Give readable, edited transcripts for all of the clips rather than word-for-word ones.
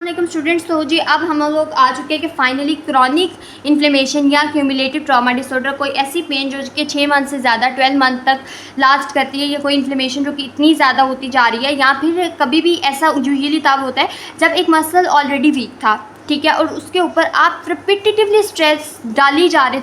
Students, तो जी अब हम लोग आ चुके हैं कि फाइनली क्रॉनिक इन्फ्लेमेशन या क्यूमुलेटिव ट्रॉमा डिसऑर्डर, कोई ऐसी पेन जो कि 6 मंथ से ज़्यादा 12 मंथ तक लास्ट करती है, या कोई इन्फ्लेमेशन जो कि इतनी ज़्यादा होती जा रही है, या फिर कभी भी ऐसा यूजुअली तब होता है जब एक मसल ऑलरेडी वीक था, ठीक है, और उसके ऊपर आप रिपीटेटिवली स्ट्रेस डाली जा रहे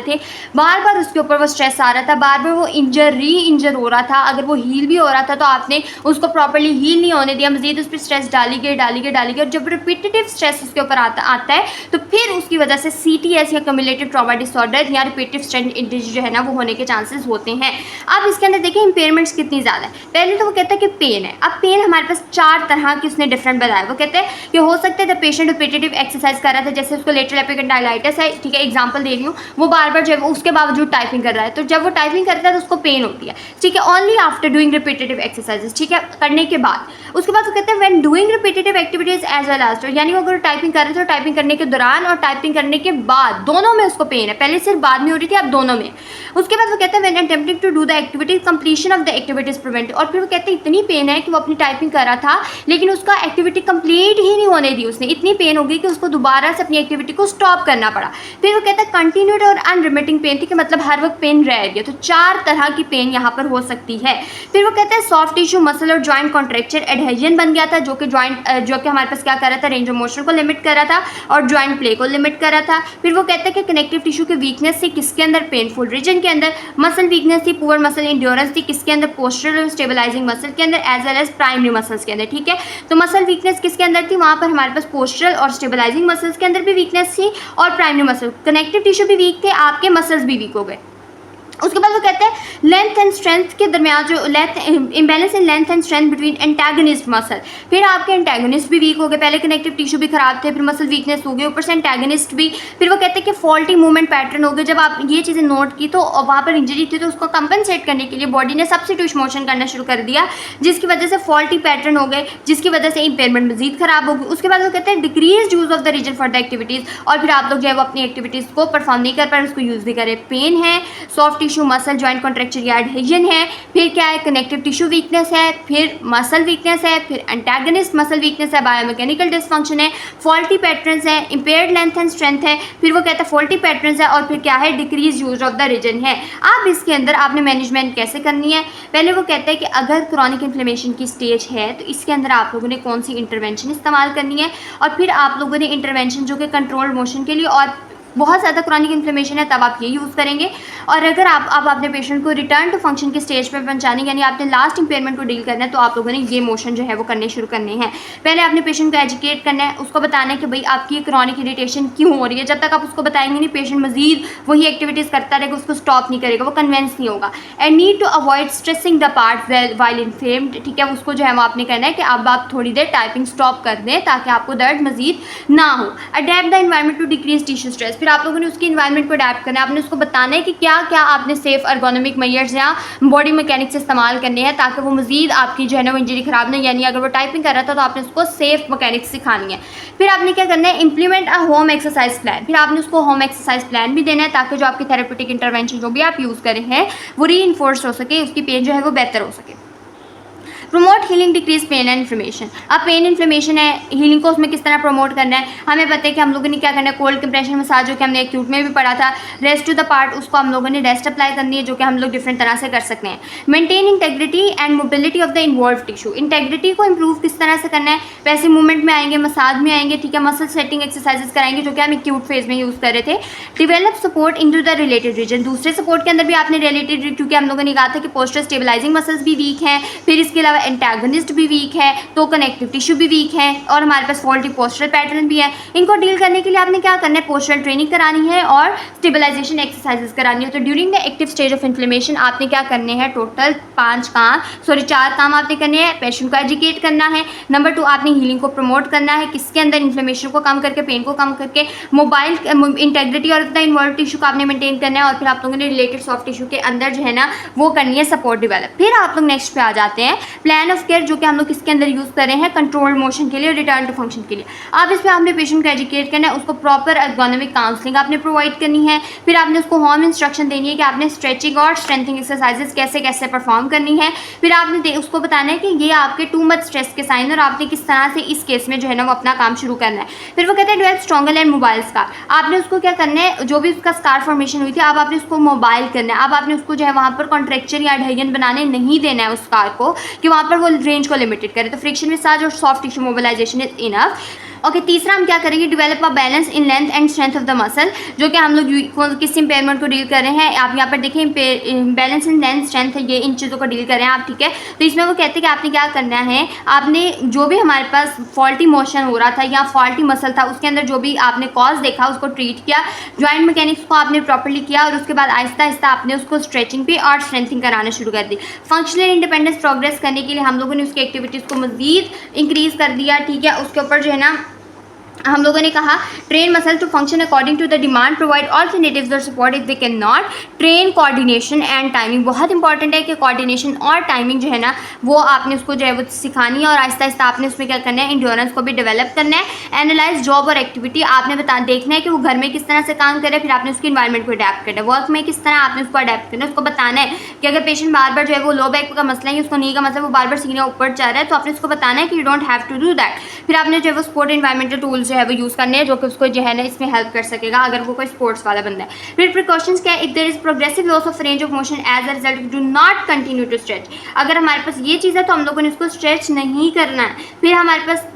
थे, बार बार उसके ऊपर वो स्ट्रेस आ रहा था, बार बार वो इंजर हो रहा था। अगर वो हील भी हो रहा था तो आपने उसको प्रॉपर्ली हील नहीं होने दिया, मजीद उस पर स्ट्रेस डाली गई, और जब रिपीटेटिव स्ट्रेस उसके ऊपर आता है तो फिर उसकी वजह से CTS या क्यूमुलेटिव ट्रॉमा डिसऑर्डर या रिपीटेटिव स्ट्रेस इंजरी जो है ना वो होने के चांसेस होते हैं। अब इसके अंदर देखिए इंपेयरमेंट्स कितनी ज़्यादा है। पहले तो वो कहता है कि पेन है। अब पेन हमारे पास 4 तरह की उसने डिफरेंट बताया। वो कहते हैं कि हो सकता है द पेशेंट रिपीटेटिव एक्सरसाइज कर रहा था, जैसे उसको लेटरल एपिकंडाइलाइटिस है, ठीक है, एग्जांपल दे रही हूँ, वो बार बार जब उसके बावजूद टाइपिंग कर रहा है, तो जब वो टाइपिंग करता है तो उसको पेन होती है, ठीक है, only after doing repetitive exercises, ठीक है, करने के बाद। उसके बाद वो कहते हैं when doing repetitive activities as well as, यानी वो अगर टाइपिंग कर रहे थे तो टाइपिंग करने के दौरान और टाइपिंग करने के बाद दोनों में उसको पेन है। पहले सिर्फ बाद में हो रही थी, अब दोनों में। उसके बाद वो कहते हैं when attempting to do the activity completion of the activities prevent, और फिर वो कहते हैं इतनी पेन है कि वो अपनी टाइपिंग कर रहा था लेकिन उसका एक्टिविटी कंप्लीट ही नहीं होने दी उसने, इतनी पेन हो गई कि उसको दोबारा से अपनी एक्टिविटी को स्टॉप करना पड़ा। फिर वो कहता है कंटिन्यूड और अनरिमिटिंग पेन, ठीक है, मतलब हर वक्त पेन रह गया। तो 4 तरह की पेन यहाँ पर हो सकती है। फिर वो कहते हैं सॉफ्ट टिश्यू मसल और जॉइंट कॉन्ट्रेक्चर एडहेजन बन गया था, जो कि हमारे पास क्या कर रहा था, रेंज ऑफ मोशन को लिमिट कर रहा था और जॉइंट प्ले को लिमिट कर रहा था। फिर वो कहते हैं कि कनेक्टिव टिश्यू की वीकनेस थी किसके अंदर, पेनफुल रीजन के अंदर। मसल वीकनेस थी, पुअर मसल इंड्योरेंस थी किसके अंदर, पोस्चरल और स्टेबलाइजिंग मसल के अंदर, as well as primary muscles के अंदर, ठीक है। तो मसल वीकनेस किसके अंदर थी, वहाँ पर हमारे पास पोस्चरल और स्टेबलाइजिंग मसल्स के अंदर भी वीकनेस थी और प्राइमरी मसल, कनेक्टिव टिश्यू भी वीक थे, आपके मसल्स भी वीक हो गए। उसके बाद वो कहते हैं लेंथ एंड स्ट्रेंथ के दरमियान जो imbalance in length and strength between antagonist muscle, फिर आपके एंटागनिस्ट भी वीक हो गए, पहले कनेक्टिव टिश्यू भी खराब थे, फिर मसल वीकनेस हो गई, ऊपर से एंटागनिस्ट भी। फिर वो कहते हैं कि फॉल्टी मूवमेंट पैटर्न हो गए। जब आप ये चीज़ें नोट की तो वहाँ पर इंजरी थी, तो उसको कंपनसेट करने के लिए बॉडी ने सब्स्टिट्यूट मोशन करना शुरू कर दिया, जिसकी वजह से फॉल्टी पैटर्न हो गए, जिसकी वजह से इंपेयरमेंट मजीद खराब हो गई। उसके बाद वो कहते हैं decrease use of the region for the activities, और फिर आप लोग जो है वो अपनी एक्टिविटीज़ को परफॉर्म नहीं कर पा रहे, उसको यूज़ नहीं करें। पेन है, soft tissue muscle joint contracture या एडहेजन है, फिर क्या है, कनेक्टिव टिश्यू वीकनेस है, फिर मसल वीकनेस है, फिर एंटागनिस्ट मसल वीकनेस है, बायोमैकेनिकल डिसफंक्शन है, फॉल्टी पैटर्न्स है, इंपेयर्ड लेंथ एंड स्ट्रेंथ है, फिर वो कहता है फॉल्टी पैटर्न्स है, और फिर क्या है, decrease use of the region है। अब इसके अंदर आपने मैनेजमेंट कैसे करनी है। पहले वो कहता है कि अगर क्रॉनिक इन्फ्लेमेशन की स्टेज है तो इसके अंदर आप लोगों ने कौन सी इंटरवेंशन इस्तेमाल करनी है, और फिर आप लोगों ने इंटरवेंशन जो कि कंट्रोल मोशन के लिए, और बहुत ज़्यादा क्रॉनिक इन्फ्लेमेशन है तब आप ये यूज़ करेंगे। और अगर आप अपने पेशेंट को रिटर्न टू फंक्शन के स्टेज पर पहुंचाने, यानी आपने लास्ट इंपेयरमेंट को डील करना है, तो आप लोगों ने ये मोशन जो है वो करने शुरू करने हैं। पहले आपने पेशेंट को एजुकेट करना है, उसको बताना है कि भाई आपकी क्रॉनिक इरिटेशन क्यों हो रही है। जब तक आप उसको बताएंगे नहीं, पेशेंट मजीद वही एक्टिविटीज़ करता रहेगा, उसको स्टॉप नहीं करेगा, वो कन्विंस नहीं होगा। And need to avoid stressing the part while inflamed, ठीक है, उसको जो है वो आपने कहना है कि अब आप थोड़ी देर टाइपिंग स्टॉप कर दें ताकि आपको दर्द मजीद ना हो। Adapt the environment to decrease tissue stress, फिर आप लोगों ने उसकी एनवायरमेंट को अडेप्ट करना है। आपने उसको बताना है कि क्या क्या आपने सेफ अर्गोनॉमिक मेजर्स या बॉडी मैकेनिक्स इस्तेमाल करने हैं ताकि वो मजीद आपकी जो है ना वो इंजरी खराब नहीं, यानी अगर वो टाइपिंग कर रहा था तो आपने उसको सेफ मैकेनिक्स सिखानी है। फिर आपने क्या करना है, implement a home exercise plan, फिर आपने उसको होम एक्सरसाइज प्लान भी देना है ताकि जो आपकी थेरेपेटिक इंटरवेंशन जो भी आप यूज़ करें हैं वो रीइंफोर्स हो सके, उसकी पेन जो है वो बेहतर हो सके। Promote healing decrease pain and inflammation, अब पेन इन्फ्लेमेशन है, हीलिंग को उसमें किस तरह प्रमोट करना है। हमें पता है कि हम लोगों ने क्या करना है, कोल्ड कंप्रेशन मसाज जो कि हमने एक्यूट में भी पढ़ा था, रेस्ट टू द पार्ट, उसको हम लोगों ने रेस्ट अप्लाई करनी है, जो कि हम लोग डिफरेंट तरह से कर सकते हैं। Maintain integrity and mobility of the involve tissue, integrity को इंप्रूव किस तरह से करना है, पैसिव मूवमेंट में आएंगे, मसाज में आएंगे, ठीक है, मसल सेटिंग एक्सरसाइजेस कराएंगे जो कि हम एक्यूट फेज में यूज़ कर रहे थे। Develop support into the related region, दूसरे सपोर्ट के अंदर भी आपने रिलेटेड, क्योंकि हम लोगों ने कहा था कि पोस्चर स्टेबलाइजिंग मसल्स भी वीक हैं, फिर इसके अलावा एंटागनिस्ट भी वीक है, तो कनेक्टिव टिश्यू भी वीक है, और हमारे पास फॉल्टी पोस्चरल पैटर्न भी है। इनको डील करने के लिए आपने क्या करना है, पोस्चरल ट्रेनिंग करानी है और स्टेबलाइजेशन एक्सरसाइजेस करानी है। तो during the active stage of inflammation आपने क्या करने हैं, टोटल 4 काम आपने करने हैं। पेशेंट को एजुकेट करना है, नंबर 2 आपने हीलिंग को प्रमोट करना है, किसके अंदर, इन्फ्लेमेशन को कम करके, पेन को कम करके, मोबाइल इंटेग्रिटी और द इन्वॉल्व टिश्यू को आपने मेंटेन करना है, और फिर आप लोगों ने रिलेटेड सॉफ्ट टिश्यू के अंदर जो है ना वो करनी है सपोर्ट डेवलप। फिर आप लोग नेक्स्ट पे आ जाते हैं प्लान ऑफ केयर जो कि हम लोग इसके अंदर यूज़ कर रहे हैं कंट्रोल्ड मोशन के लिए और रिटर्न टू फंक्शन के लिए। अब इसमें आपने पेशेंट को एजुकेट करना है, उसको प्रॉपर एर्गोनॉमिक काउंसलिंग आपने प्रोवाइड करनी है, फिर आपने उसको होम इंस्ट्रक्शन देनी है कि आपने स्ट्रेचिंग और स्ट्रेंथिंग एक्सरसाइजेस कैसे कैसे परफॉर्म करनी है, फिर आपने उसको बताना है कि ये आपके टू मच स्ट्रेस के साइन और आपने किस तरह से इस केस में जो है ना वो अपना काम शुरू करना है। फिर वो कहते हैं develop stronger and mobile scar. आपने उसको क्या करना है, जो भी उसका स्कार फॉर्मेशन हुई थी अब आपने उसको मोबाइल करना है। अब आपने उसको जो है वहाँ पर कॉन्ट्रेक्चर या एडहेजन बनाने नहीं देना है उस स्कार को कि वहाँ पर वो रेंज को लिमिटेड करे। तो फ्रिक्शन मसाज और soft tissue mobilisation is enough. Okay, तीसरा हम क्या करेंगे, develop a balance in length and strength of the muscle, जो कि हम लोग किस इंपेयरमेंट को डील कर रहे हैं। आप यहाँ पर देखें बैलेंस इन लेंथ स्ट्रेंथ, ये इन चीज़ों को डील कर रहे हैं आप, ठीक है। तो इसमें वो कहते हैं कि आपने क्या करना है, आपने जो भी हमारे पास फॉल्टी मोशन हो रहा था या फॉल्टी मसल था उसके अंदर जो भी आपने कॉज देखा उसको ट्रीट किया, जॉइंट मैकेनिक्स को आपने प्रॉपर्ली किया और उसके बाद आहिस्ता आहिस्ता आपने उसको स्ट्रेचिंग पे और स्ट्रेंथिंग कराना शुरू कर दी। फंक्शनल इंडिपेंडेंस प्रोग्रेस करने के लिए हम लोगों ने उसकी एक्टिविटीज़ को मज़ीद इंक्रीज़ कर दिया, ठीक है। उसके ऊपर जो है ना हम लोगों ने कहा train muscle to function according to the demand, provide alternatives और support if they can not, train coordination and timing. बहुत इंपॉर्टेंट है कि कोऑर्डिनेशन और टाइमिंग जो है ना वो आपने उसको जो है वो सिखानी है और आहिस्ता आहिस्ता आपने उसमें क्या करना है, इंड्योरेंस को भी डेवलप करना है। एनालाइज जॉब और एक्टिविटी, आपने देखना है कि वो घर में किस तरह से काम करे, फिर आपने उसकी इन्वायरमेंट को अडेप्ट करना है। वर्क में किस तरह आपने उसको अडेप्ट करना है, उसको बताना है कि अगर पेशेंट बार बार जो है वो लो बैक का मसला है, उसको नी का मसला, वो बार बार सीने ऊपर जा रहा है, तो आपने उसको बताना है कि you don't have to do that. फिर आपने जो है वो स्पोर्ट इन्वायरमेंटल टूल्स जो है वो यूज़ करने हैं जो कि उसको जो है ना इसमें हेल्प कर सकेगा अगर वो कोई स्पोर्ट्स वाला बंदा है। फिर प्रिकॉशंस क्या है, if there is progressive loss of range of motion as a result do not continue to stretch. अगर हमारे पास ये चीज़ है तो हम लोगों ने उसको स्ट्रेच नहीं करना है। फिर हमारे पास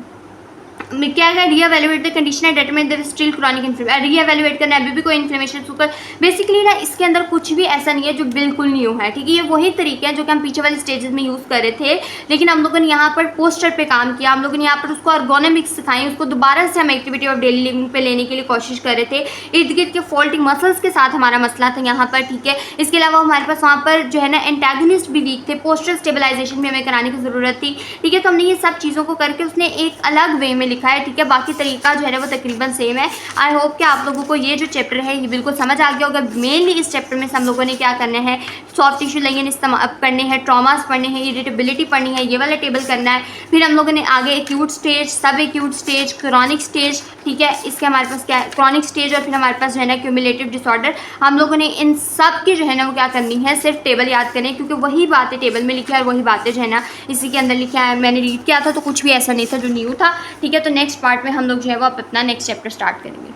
क्या है, reevaluate the condition and determine there still chronic inflammation. Reevaluate करना है, अभी भी कोई इन्फ्लेमेशन सुकर, बेसिकली ना इसके अंदर कुछ भी ऐसा नहीं है जो बिल्कुल न्यू है, ठीक है। ये वही तरीके हैं जो कि हम पीछे वाले स्टेजेस में यूज़ कर रहे थे, लेकिन हम लोगों ने यहाँ पर पोस्टर पे काम किया, हम लोगों ने यहाँ पर उसको अर्गोनॉमिक्स सिखाई, उसको दोबारा से हम एक्टिविटी ऑफ डेली लिविंग पे लेने के लिए कोशिश कर रहे थे। इर्द गिर्द के फॉल्टी मसल्स के साथ हमारा मसला था यहाँ पर, ठीक है। इसके अलावा हमारे पास वहाँ पर जो है ना एंटागनिस्ट भी वीक थे, पोस्टर स्टेबलाइजेशन भी हमें कराने की ज़रूरत थी, ठीक है। तो हमने ये सब चीज़ों को करके उसने एक अलग वे में लिखा है, ठीक है। बाकी तरीका जो है ना वो तकरीबन सेम है। आई होप कि आप लोगों को ये जो चैप्टर है ये बिल्कुल समझ आ गया होगा। मेनली इस चैप्टर में से हम लोगों ने क्या करना है, सॉफ्ट टिश्यू लाइगेंड इस्तेमाल करने हैं, ट्रॉमास पढ़ने हैं, इरिटेबिलिटी पढ़नी है, ये वाला टेबल करना है। फिर हम लोगों ने आगे एक्यूट स्टेज, सब एक्यूट स्टेज, क्रॉनिक स्टेज, ठीक है। इसके हमारे पास क्या है, क्रॉनिक स्टेज और फिर हमारे पास जो है ना क्यूमुलेटिव डिसऑर्डर। हम लोगों ने इन सब की जो है ना वो क्या करनी है, सिर्फ टेबल याद करनी है, क्योंकि वही बातें टेबल में लिखी है और वही बातें जो है ना इसी के अंदर लिखा है। मैंने रीड किया था तो कुछ भी ऐसा नहीं था जो न्यू था, ठीक है। तो नेक्स्ट पार्ट में हम लोग जो है वो अपना नेक्स्ट चैप्टर स्टार्ट करेंगे।